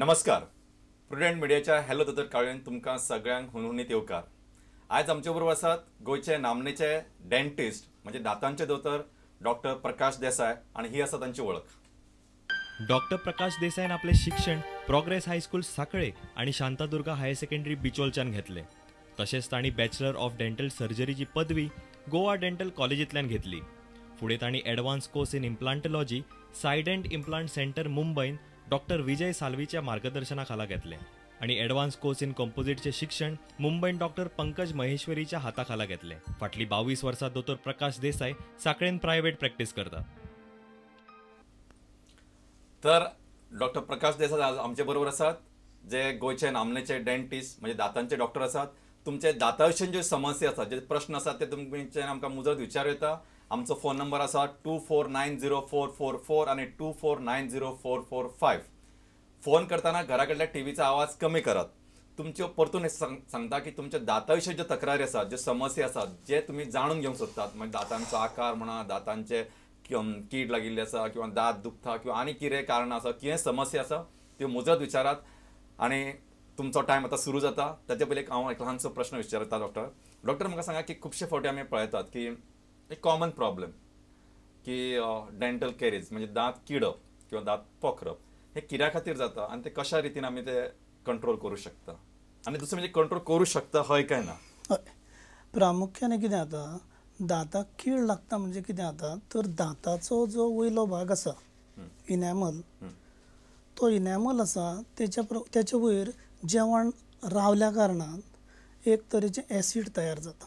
नमस्कार. प्रुडंट मिडियाच्या हॅलो दोतोर कावळेन तुमकां सगळ्यांक हुनहुनीत येवकार. आज आमचे बरोबर आसात गोंयचे नामनेचे डेंटिस्ट म्हणजे दातांचे दोतोर डॉक्टर प्रकाश देसाय आणि ही आसा तांची वळख. डॉक्टर प्रकाश देसाईन आपले शिक्षण प्रोग्रेस हायस्कूल सांकळे आणि शांतादुर्गा हायर सेकंडरी बिचोलच्यान घेतले. तशेंच तांणी बॅचलर ऑफ डेंटल सर्जरीची पदवी गोवा डेंटल कॉलेजींतल्यान घेतली. फुडें तांणी एडवान्स कोर्स इन इम्प्लांटॉलॉजी सायडेंट इम्प्लांट सेंटर मुंबईन डॉक्टर विजय साल्वीच्या मार्गदर्शनाखाला घेतले आणि एडवान्स कोर्स इन कंपोजिटचे शिक्षण मुंबईन डॉक्टर पंकज महेश्वरीच्या हाताखाला घेतले. फाटली 22 वर्सां दोतोर प्रकाश देसाय सांकळेन प्रायव्हेट प्रॅक्टिस करतात. तर डॉक्टर प्रकाश देसाय आज आमचे बरोबर आसात, जे गोंयचे नामनेचे डेंटिस्ट म्हणजे दातांचे डॉक्टर आसात. तुमचे दाताविशीं ज्यो समस्या आसात, जे प्रश्न आसात ते तुमचे आमकां मुजत विचारूं येता. आमचो फोन नंबर आसा 24904444 आणि 24904445. फोन करताना घरा कडल्या टीव्हीचो आवाज कमी करात. तुमच्यो परतून सांगता की तुमच्या दाताविशीं ज्यो तक्रारी आसात, ज्यो समस्या आसात, जे तुम्ही जाणून घेवंक सोदतात, म्हणजे दातांचो आकार म्हणा, दातांचे कीड लागिल्ली आसा किंवा दात दुखता किंवा आनी कितें कारण आसा, कितें समस्या आसा त्यो मुजत विचारात. आणि तुमचो टायम आतां सुरू जाता. ताचे पयलीं हांव एक ल्हानसो प्रश्न विचारता. डॉक्टर म्हाका सांगा की खुबशे फावटी आमी पळयतात की एक कॉमन प्रॉब्लेम की डेंटल कॅरीज म्हणजे दांत किडप किंवा दांत पोखरप हे कित्या खातीर जाता आणि ते कशा रितीन आमी ते कंट्रोल करूं शकता, आणि दुसरें म्हणजे कंट्रोल करूं शकता हय काय ना. प्रामुख्याने कितें जाता, दाताक कीड लागता म्हणजे कितें जाता, तर दाताचो जो वयलो भाग आसा इनॅमल, तो इनॅमल आसा त्याच्या वयर जेवण रावल्या कारणान एक तरेचें एसीड तयार जाता.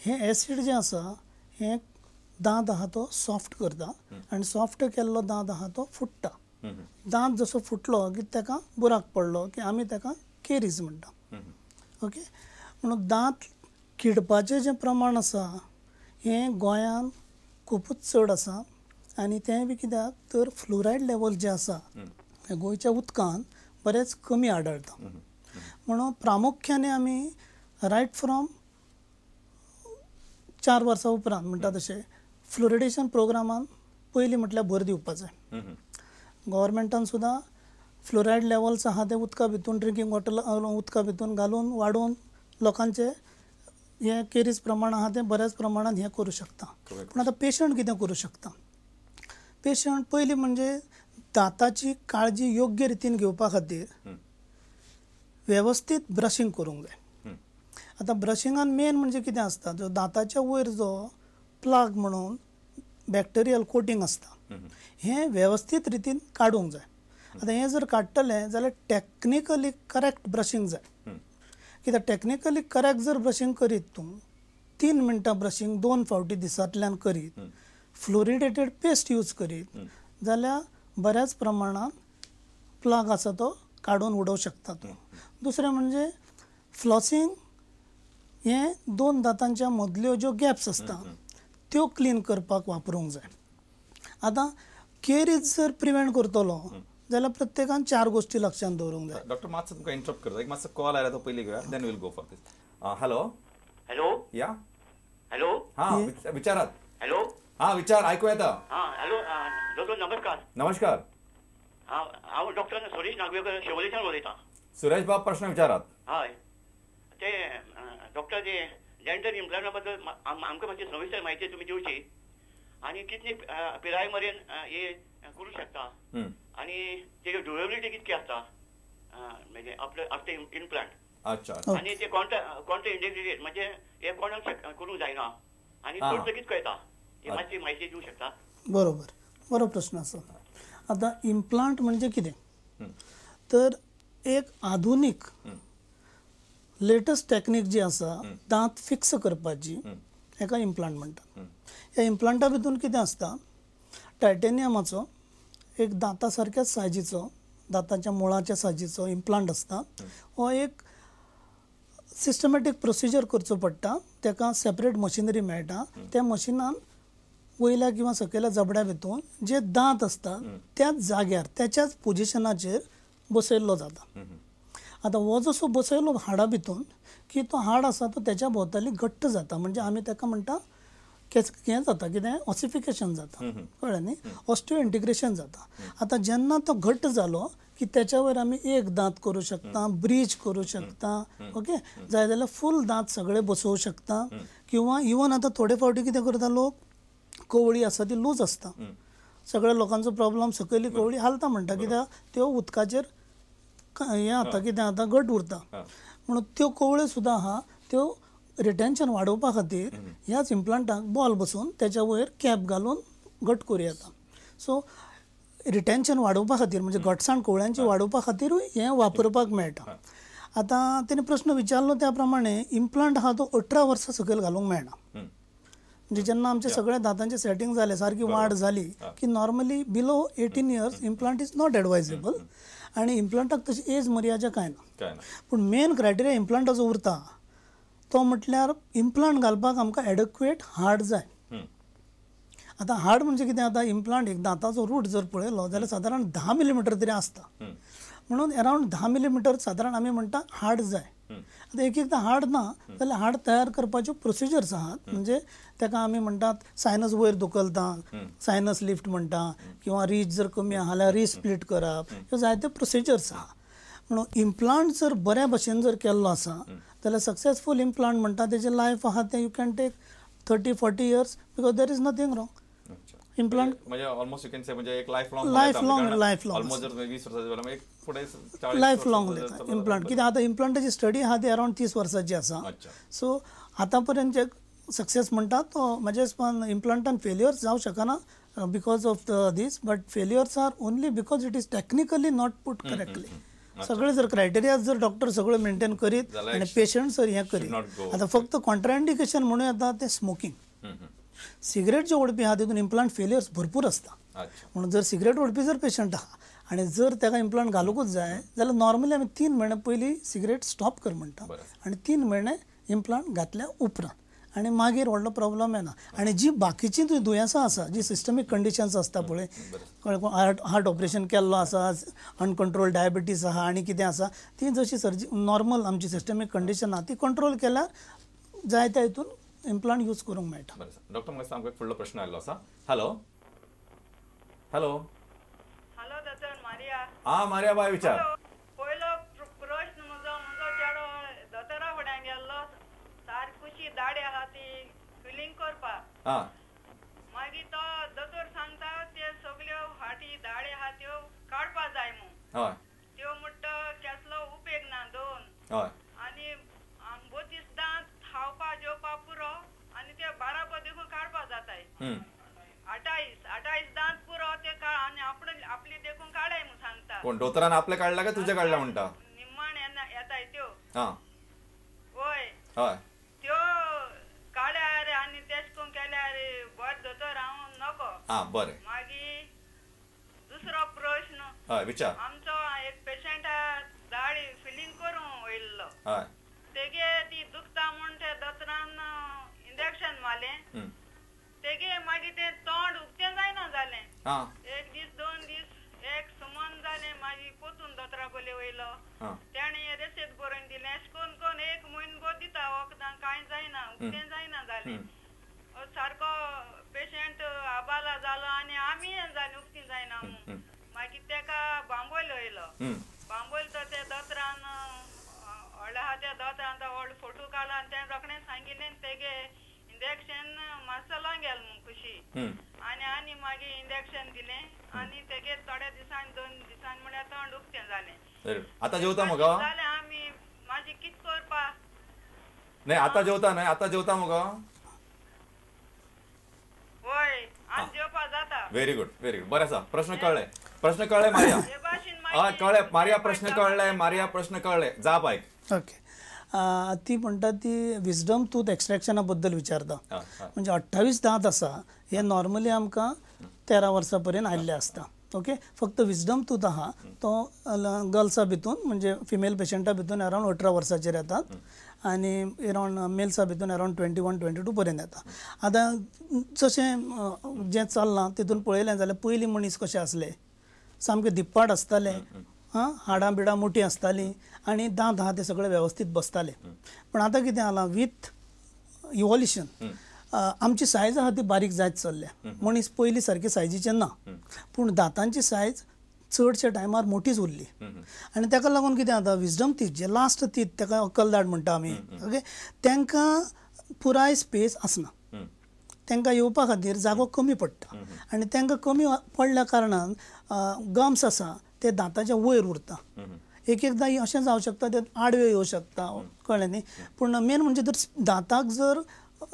हे एसीड जे आसा हे दांत आहा तो सॉफ्ट करता आणि सॉफ्ट केल्लो दांत आहा तो फुट्टा. दांत जसो फुटलो की ताका बुराक पडलो की आमी ताका केरीज म्हणटा. ओके, म्हणून दांत किडपाचें जें प्रमाण आसा हें गोंयांत खूबच चड आसा. आणि तें बी कित्याक तर फ्लोरायड लेवल जे आसा गोंयच्या उदकांत बरेच कमी आढळटा. म्हणून प्रामुख्याने आमी रायट फ्रॉम 4 वर्सां उपरांत म्हणटा तशें फ्लोरिडेशन प्रोग्रामान पयलीं म्हटल्यार भर दिवपाक जाय. गव्हर्मेंटान सुद्दां फ्लोरायड लेवल्स आहा ते उदका भितून ड्रिंकींग वॉटर उदका भितून घालून वाडोवन लोकांचे हे केरीज प्रमाण आहा ते बऱ्याच प्रमाणात हे करूं शकता. पूण आतां पेशंट कितें करूं शकता, पेशंट पयलीं म्हणजे दाताची काळजी योग्य रितीन घेवपा खातीर वेवस्थीत ब्रशिंग करूंक जाय. आतां ब्रशिंगान मेन म्हणजे कितें आसता, जो दाताच्या वयर जो प्लाग म्हणून बॅक्टेरियल कोटींग आसता हें वेवस्थीत रितीन काडूंक जाय. आतां हें जर काडटलें जाल्यार टॅक्निकली करेक्ट ब्रशिंग जाय. कित्याक टॅक्निकली करेक्ट जर ब्रशिंग करीत तूं 3 मिनटां ब्रशिंग 2 फावटी दिसांतल्यान करीत, फ्लोरिडेटेड पेस्ट यूज करीत जाल्यार बऱ्याच प्रमाणात प्लाग आसा तो काडून उडोवंक शकता तूं. दुसरें म्हणजे फ्लॉसिंग हे 2 दातांच्या मदल्यो ज्यो गॅप्स आसता त्यो क्लीन करपाक वापरूंक जाय. आतां केरीज जर प्रिवेंट करतलो जाल्यार प्रत्येकान 4 गोश्टी लक्षांत दवरूंक जाय. डॉक्टर मातसो तुमकां इंटरप्ट करता, एक मातसो कॉल आयला तो पयलीं घेवया, then we'll go for this. Hello hello या हॅलो हां विचारात. हॅलो हां विचार, ऐकू येता. हां हॅलो दोतोर नमस्कार. नमस्कार. हांव डॉक्टर सुरेश नागवेकर शिवोलेच्यान उलयतां. सुरेश बाब प्रश्न विचारात. हय ते डॉक्टर जे डेंटल इम्प्लांटा बद्दल आमकां मातशी सविस्तर म्हायती तुमी दिवची, आनी कितली पिराय मेरेन हे करूं शकता, आनी तेजी ड्युरेबिलिटी कितकी आसता म्हणजे आफ्टर इम्प्लांट. अच्छा. आनी ते कोणते इंडिकेटेड म्हणजे हे कोणाक करूंक जायना आनी खर्च कितको येता ही मातशी म्हायती दिवं शकता. बरोबर, बरो प्रश्न आसा. आतां इम्प्लांट म्हणजे कितें, तर एक आधुनीक लेटस्ट टॅक्नीक जी आसा दांत फिक्स करपाची हेका इम्प्लांट म्हणटात. ह्या इम्प्लांटा भितून कितें आसता, टायटेनियमाचो एक दाता सारक्याच सायजीचो, दाताच्या मुळाच्या सायजीचो इम्प्लांट आसता. हो एक सिस्टमॅटीक प्रोसिजर करचो पडटा, ताका सेपरेट मशिनरी मेळटा. त्या मशिनान वयल्या किंवा सकयल्या जबड्या भितून जे दांत आसता त्याच जाग्यार त्याच्याच पोजिशनाचेर बसयल्लो जाता. आतां हो जसो बसयलो हाडा भितून की तो हाड आसा तो त्याच्या भोंवताली घट्ट जाता, म्हणजे आमी ताका म्हणटा हें जाता कितें ऑसिफिकेशन जाता, कळ्ळें न्ही, ऑस्टिओ इंटिग्रेशन जाता. आतां जेन्ना तो घट्ट जालो की त्याच्या वयर आमी एक दांत करूं शकता, ब्रीज करूं शकता, ओके, जाय जाल्यार फूल दांत सगळे बसोवं शकता, किंवा इवन आतां थोडे फावटी कितें करता लोक, कवळी आसा ती लूज आसता, सगळ्या लोकांचो प्रॉब्लम सकयली कवळी हालता म्हणटा, कित्याक त्यो उदकाचेर हें जाता, कितें जाता, घट उरता, म्हणून त्यो कवळ्यो सुद्दां आहा, त्यो रिटेन्शन वाडोवपा खातीर ह्याच इम्प्लांटाक बॉल बसोवन त्याच्या वयर कॅप घालून घट करूं येता. सो रिटेन्शन वाडोवपा खातीर म्हणजे घटसाण कवळ्यांची वाडोवपा खातीरूय हें वापरपाक मेळटा. आतां तेणे प्रश्न विचारलो त्या प्रमाणे इम्प्लांट आहा तो 18 वर्सां सकयल घालूंक मेळना. म्हणजे जेन्ना आमचे सगळे दांतांचे सेटिंग जाले, सारकी वाड जाली की normally below 18 years implant is not advisable, आनी इम्प्लांटाक तशी एज मर्यादा कांय ना. पूण मेन क्रायटेरिया इम्प्लांटाचो उरता तो म्हटल्यार इम्प्लांट घालपाक आमकां एडक्वेट हार्ड जाय. आतां हार्ड म्हणजे कितें, आतां इम्प्लांट एक दांताचो रूट जर पळयलो जाल्यार सादारण 10 मिलीमीटर तरी आसता, म्हणून अरावंड 10 मिलीमीटर सादारण आमी म्हणटा हार्ड जाय. आतां एक एकदां हार्ड ना जाल्यार हार्ड तयार करपाच्यो प्रोसिजर्स आहात, म्हणजे ताका आमी म्हणटात सायनस वयर धुकलता, सायनस लिफ्ट म्हणटा, किंवा रीच जर कमी आहा जाल्यार रीच स्प्लिट करप, ह्यो जायते प्रोसिजर्स आहा. म्हणून इम्प्लांट जर बऱ्या भशेन जर केल्लो आसा जाल्यार सक्सेसफूल इम्प्लांट म्हणटा तेजें लायफ आहा तें you can take 30-40 years, because there is nothing wrong. Implant म्हणजे ऑलमोस्ट यू कॅन से म्हणजे एक लाईफ लॉंग ऑलमोस्ट जर 20 वर्षाचा झाला म्हणजे पुढे लायफ लॉंग उलयता इम्प्लांट. कित्याक आतां इम्प्लांटाची स्टडी आहा ती अरावंड 30 वर्सांची आसा. सो आतां पर्यंत जे सक्सेस म्हणटा तो म्हाज्या हिसपान इम्प्लांटान फेल्युअर्स जावं शकना because of this, but failures are only because it is technically not put correctly. सगळे जर क्रायटेरिया जर डॉक्टर सगळं मेंटेन करीत आनी पेशंट जर हें करीत. आतां फक्त कॉन्ट्राइंडिकेशन म्हणून येता तें स्मोकिंग. सिगरेट जे ओडपी आहा तितून इम्प्लांट फेल्युअर्स भरपूर आसता. म्हणून जर सिगरेट ओडपी जर पेशंट आहा आनी जर ताका इम्प्लांट घालूंकूच जाय जाल्यार नॉर्मली आमी 3 म्हयने पयलीं सिगरेट स्टॉप कर म्हणटा, आनी 3 म्हयने इम्प्लांट घातल्या उपरांत, आनी मागीर व्हडलो प्रॉब्लम येना. आनी जी बाकीची दुयेंसां आसा, जी सिस्टमीक कंडिशन्स आसता पळय, हार्ट ऑपरेशन केल्लो आसा, अनकंट्रोल डायबिटीस आहा आनी कितें आसा, ती जशी नॉर्मल आमची सिस्टमीक कंडिशन आहा ती कंट्रोल केल्यार जाय त्या हितून इम्प्लांट यूज करूंक मेळटा. डॉक्टर म्हाका आमकां एक फुडलो प्रश्न आयल्लो आसा. हॅलो हॅलो हॅलो दोतोर मारिया. मारिया बाय विचार. पयलो प्रश्न म्हजो चेडो दोतोरा फुड्यान गेल्लो, सारकी कुशी दाडी आहा ती फिलिंग करपाक. मागीर तो दोतोर सांगता ते सगल्यो फाटी दाडी आहा त्यो काडपा जाय म्हूण. त्यो म्हणटा कसलो उपेग ना दोन, आनी 32 दांत खावपा जेवपा पुरो आनी ते बाराबर देखून काडपा जाताय. 28 दांत पुरो ते आनी आपली देखून काडाय म्हूण सांगता. कोण दोतोरान आपले काडला काय तुझे काडला म्हणटा? निम्माण येताय त्यो. हय त्यो काड्यार आनी तेश कोन केल्यार बरें दोतोर हांव नको. बरें. मागीर दुसरो प्रश्न विचार. आमचो एक पेशंट दाढी फिलिंग करूंक वयल्लो, तेगे ती दुखता म्हूण ते दोतोरान इंजेक्शन मारलें, तेगे मागीर ते तोंड उक्तें जायना जालें. 1 दीस 2 दीस एक सुमन जालें, मागीर पोतून दोतोरा कोले वयलो, तेणें रेसेत बरोवन दिलें. अशें करून करून 1 म्हयनो दिता वखदां, कांय जायना, उक्तें जायना जालें. सारको पेशंट आबाला जालो आनी आमी जालें उक्तीं जायना म्हूण. मागीर तेका बांबोयल वयलो. बांबोयल तो ते दोतोरान व्हडले आहा त्या दोतोरान तो व्हडलो फोटो काडलो आनी तें रोखडें सांगिल्लें तेगे इंजेक्शन मार्सेलां गेल म्हूण कुशी. आनी मागीर इंजेक्शन दिलें आनी तेगे थोड्या दिसांनी 2 दिसांनी म्हळ्यार तोंड उक्तें जालें. आतां जेवता मुगो? जालें आमी मागीर कितें करपा? नाही आतां जेवता न्हय, आतां जेवता मुगो? होय, आनी जेवपा जाता. व्हेरी गुड बरें आसा. प्रश्न कळ्ळे मारिया. कळ्ळे मारिया, प्रश्न कळ्ळे. जाप आयक. ओके. ती म्हणटा ती विजडम टूथ एक्सट्रॅक्शना बद्दल विचारता. म्हणजे 28 दांत आसा हे नॉर्मली आमकां 13 वर्सां पर्यंत आयिल्ले आसता. ओके. फक्त विजडम टूथ आहा तो गर्ल्सा भितून म्हणजे फिमेल पेशंटा भितून अरावंड 18 वर्सांचेर येतात आनी अरावंड मेल्सा भितून अरावंड 21-22 पर्यंत येता. आतां जशें जें चल्लां तितून पळयलें जाल्यार पयलीं मनीस कशे आसले, सामके दिप्पाट आसताले, हाडां बिडां मोठी आसतालीं आनी दांत आहा ते सगळे वेवस्थीत बसताले. पण आतां कितें जालां, विथ इवोल्युशन आमची सायज आहा ती बारीक जायत चल्ल्या. मनीस पयलीं सारकी सायजीचे ना, पूण दांतांची सायज चडशे टायमार मोठीच उरली आनी ताका लागून कितें जाता विजडम टीथ जे लास्ट टीथ ताका अक्कलदाट म्हणटा आमी ओके तांकां पुराय स्पेस आसना तांकां येवपा खातीर जागो कमी पडटा आनी तांकां कमी पडल्या कारणान गम्स आसा ते दांताच्या वयर उरता एक एकदां अशें जावं शकता ते आडवे येवं शकता कळ्ळें न्ही पूण मेन म्हणजे जर दांताक जर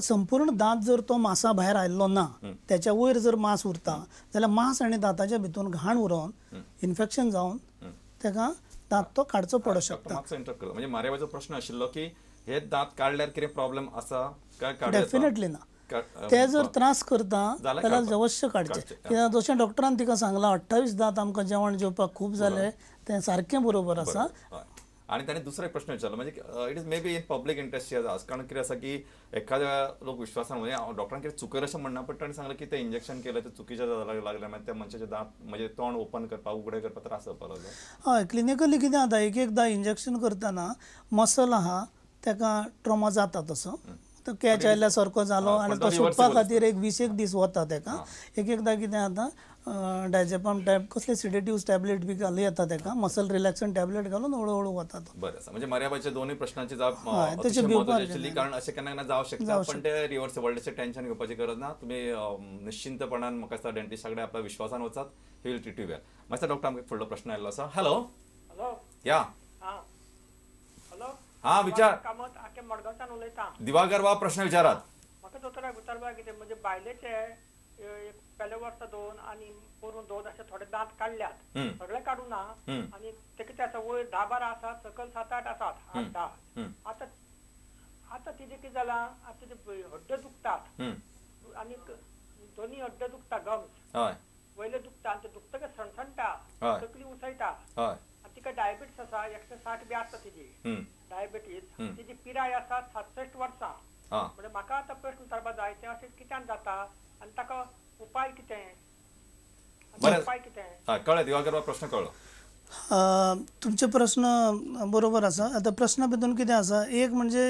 संपूर्ण दांत जर तो मांसा भायर आयल्लो ना त्याच्या वयर जर मांस उरता जाल्यार मांस आनी दांताच्या भितून घाण उरोवन इन्फेक्शन जावन ताका दांत तो काडचो पडूं शकता. मातसो इंटरप्ट करता म्हणजे म्हाऱ्याचो प्रश्न आशिल्लो की हे दांत काडल्यार कितें प्रॉब्लेम आसा काय काडूं डेफिनेटली ना. ते जर त्रास करता जाल्यार अवश्य काडचे कित्याक जशें डॉक्टरान तिका सांगलां 28 दांत आमकां जेवण जेवपाक खूब जालें तें सारकें बरोबर आसा. आणि ताणें दुसरो एक प्रश्न विचारलो म्हणजे it is may be in public interest आस कारण कितें आसा की एखाद्या लोक विश्वासान म्हणजे डॉक्टरान कितें चुकय अशें म्हणना पण ताणें सांगलें की तें इंजेक्शन केलें तें चुकीचें लागलें मागीर त्या मनशाचें दांत म्हणजे तोंड ओपन करपाक उगडें करपाक त्रास जावपाक लागलो. हय क्लिनिकली कितें जाता एक एकदां इंजेक्शन करतना मसल आहा ताका ट्रॉमा जाता तसो तो कॅच आयल्या सारको जालो आनी तो सुटपा खातीर एक 20 दीस वता ताका एक एकदां कितें जाता डायजेपाम टायप कसले सिडेटिव्ह टॅबलेट बी घालूं येता ताका मसल रिलॅक्सन टॅबलेट घालून हळू हळू वता तो. बरें आसा म्हणजे मर्याबाचे दोनूय प्रश्नांची जाप म्हत्वाची आशिल्ली कारण अशें केन्ना केन्ना जावं शकता पण ते रिवर्सिबल अशें टेन्शन घेवपाची गरज ना. तुमी निश्चिंतपणान म्हाका दिसता डेंटिस्ट कडेन आपल्या विश्वासान वचात he will treat you well. Master doctor आमकां फुडलो प्रश्न आयिल्लो आसा. हॅलो या हा विचार कामत आखे मडगांवच्यान उलयतां. दिवाकर बाब प्रश्न विचारात. म्हाका दोतोराक विचारपाक कितें म्हणजे बायलेचे एक पयले वर्स 2 आनी पुरून 2 अशे थोडे दांत काडल्यात सगळे काडूं ना आनी ते कितें आसा वयर 10-12 आसात सकयल 7-8 आसात 8-10 आतां तिजे कितें जालां आतां तिजे हड्डे दुखतात आनी दोनी हड्डे दुखता गम्स वयले दुखता आनी ते दुखतकीर सणसणटा तकली उसळटा आनी तिका डायबिटीस आसा 160 बी आसता तिजी डायबिटीस तिजी पिराय आसा 67 वर्सां म्हणजे म्हाका आतां प्रश्न विचारपाक जाय ते अशें कित्यान जाता आनी ताका उपाय कितें कळ्ळें दिवाकर बाब प्रश्न कळ्ळो. तुमचे प्रश्न बरोबर आसा. आतां प्रश्ना भितून कितें आसा एक म्हणजे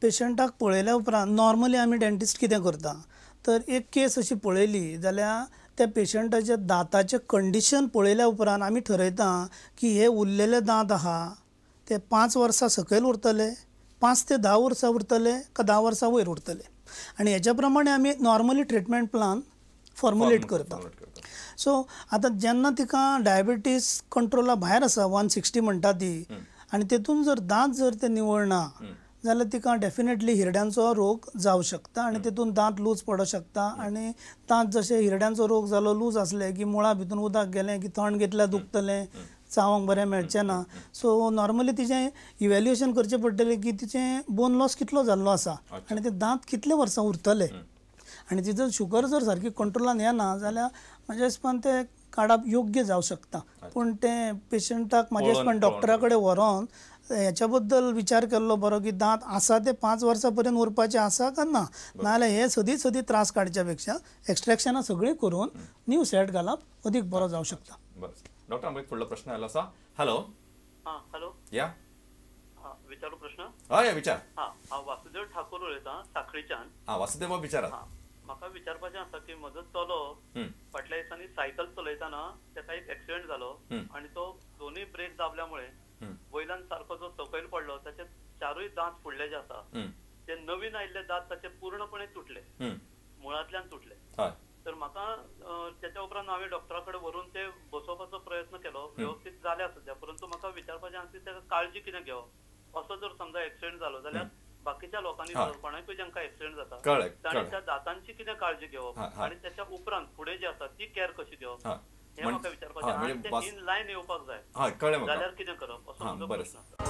पेशंटाक पळयल्या उपरांत नॉर्मली आमी डेंटिस्ट कितें करता तर एक केस अशी पळयली जाल्यार त्या पेशंटाचे दांताचे कंडिशन पळयल्या उपरांत आमी ठरयता की हे उरलेले दांत आहा ते 5 वर्सां सकयल उरतले 5 ते 10 वर्सां उरतले का 10 वर्सां वयर उरतले आनी हेच्या प्रमाणे आमी नॉर्मली ट्रिटमेंट प्लान फॉर्म्युलेट करता. सो आतां जेन्ना तिका डायबिटीस कंट्रोला भायर आसा 160 म्हणटा ती आनी तेतून जर दांत जर ते निवळ ना जाल्यार तिका डेफिनेटली हिरड्यांचो रोग जावं शकता आनी तेतून दांत लूज पडूं शकता आनी दांत जशे हिरड्यांचो रोग जालो लूज आसले की मुळा भितून उदक गेलें की थंड घेतल्यार दुखतलें चावंक बरें मेळचें ना. सो नॉर्मली तिचें इवॅल्युएशन करचें पडटलें की तिचें बोन लॉस कितलो जाल्लो आसा आनी ते दांत कितले वर्सां उरतले आनी तिजो शुगर जर सारकी कंट्रोलान येना जाल्यार म्हाज्या हिसपान ते काडप योग्य जावं शकता. पूण ते पेशंटाक म्हाज्या हिसपान डॉक्टरा कडेन व्हरोन हेच्या बद्दल विचार केल्लो बरो की दांत आसा ते 5 वर्सां पर्यंत उरपाचे आसा काय ना नाजाल्यार हे सदीं त्रास काडच्या पेक्षा एक्स्ट्रॅक्शनां सगळीं करून न्यू सेट घालप अदीक बरो जावं शकता. डॉक्टर आमकां फुडलो प्रश्न आयलो आसा. हॅलो हॅलो या विचारू प्रश्न. हय विचार. हांव वासुदेव ठाकूर उलयतां सांखळीच्यान. वासुदेव बाब विचारात. म्हाका विचारपाचें आसा की म्हजो चलो फाटल्या दिसांनी सायकल चलयतना ताका एक एक्सिडेंट जालो आनी तो दोनूय ब्रेक दाबल्यामुळे वयल्यान सारको जो सकयल पडलो ताचे 4 दांत फुडले जे आसा ते नवीन आयिल्ले दांत ताचे पूर्णपणे तुटले मुळांतल्यान तुटले. तर म्हाका त्याच्या उपरांत हांवें डॉक्टरा कडेन व्हरून ते बसोवपाचो प्रयत्न केलो व्यवस्थीत जाल्या सध्या परंतु म्हाका विचारपाचें आसा की ताका काळजी कितें घेवप असो जर समजा एक्सिडेंट जालो जाल्यार बाकीच्या लोकांनी कोणाकूय जांकां एक्सिडेंट जाता तांणी त्या दातांची कितें काळजी घेवप आनी त्याच्या उपरांत फुडें जी आसा ती कॅर कशी घेवप हे म्हाका विचारपाचें आनी ते इन लायन येवपाक जाय जाल्यार कितें करप असो म्हजो प्रश्न आसा.